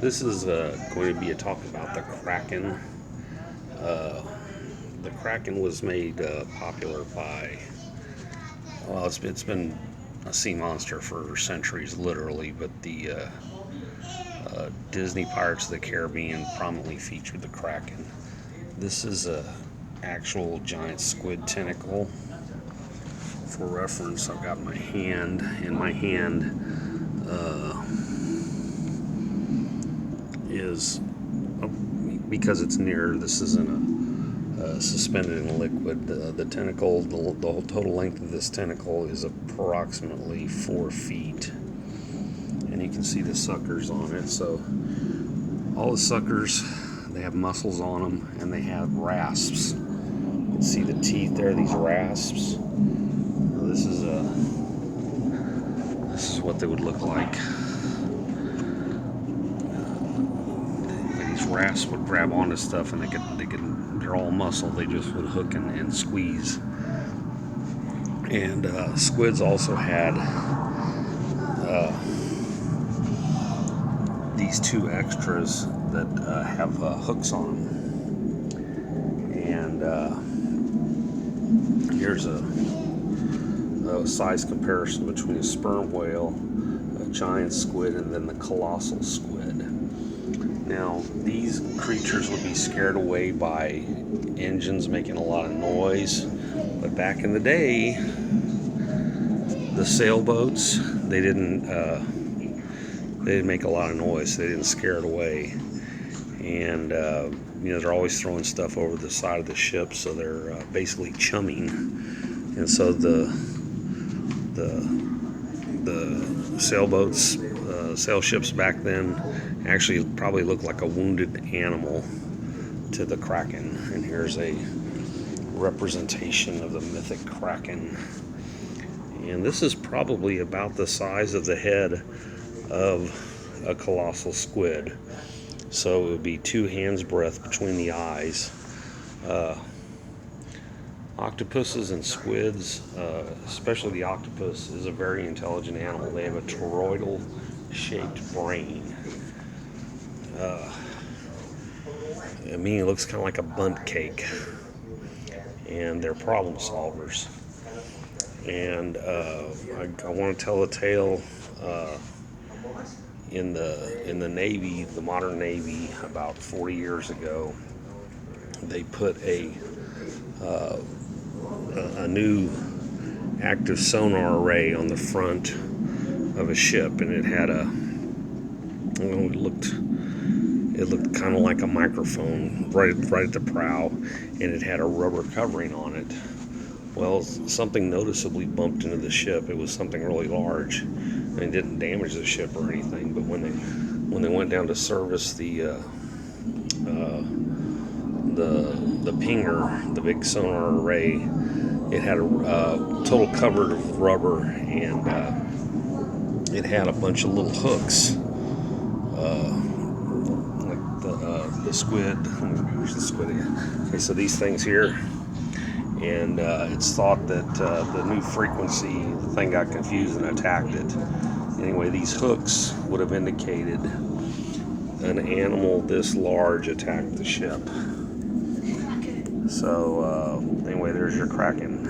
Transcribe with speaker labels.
Speaker 1: This is going to be a talk about the kraken. Uh, the kraken was made popular by, well, it's been a sea monster for centuries, literally, but the Disney Pirates of the Caribbean prominently featured the kraken. This is a actual giant squid tentacle. For reference, I've got my hand. In my hand is, because it's near, this isn't suspended in liquid. The tentacle, the whole total length of this tentacle is approximately 4 feet. And you can see the suckers on it. So all the suckers, they have muscles on them, and they have rasps. You can see the teeth there, these rasps. This is what they would look like. These rasps would grab onto stuff, and they're all muscle. They just would hook and squeeze. And squids also had these two extras that have hooks on them. And here's a size comparison between a sperm whale, a giant squid, and then the colossal squid. Now, these creatures would be scared away by engines making a lot of noise, but back in the day, the sailboats, they didn't make a lot of noise. They didn't scare it away. And they're always throwing stuff over the side of the ship, so they're basically chumming. And so the sailboats, sail ships back then actually probably looked like a wounded animal to the kraken. And here's a representation of the mythic kraken. And this is probably about the size of the head of a colossal squid. So it would be 2 hands breadth between the eyes. Octopuses and squids, especially the octopus, is a very intelligent animal. They have a toroidal-shaped brain. It looks kind of like a bundt cake. And they're problem solvers. And I want to tell a tale. In the Navy, the modern Navy, about 40 years ago, they put a new active sonar array on the front of a ship, and it had it looked kind of like a microphone right at the prow, and it had a rubber covering on it. Well, something noticeably bumped into the ship. It was something really large, and it didn't damage the ship or anything. But when they went down to service the pinger, the big sonar array, it had a total cover of rubber, and it had a bunch of little hooks, like the squid. Where's the squid again? Okay, so these things here. And it's thought that the new frequency, the thing got confused and attacked it. Anyway, these hooks would have indicated an animal this large attacked the ship. So anyway, there's your kraken.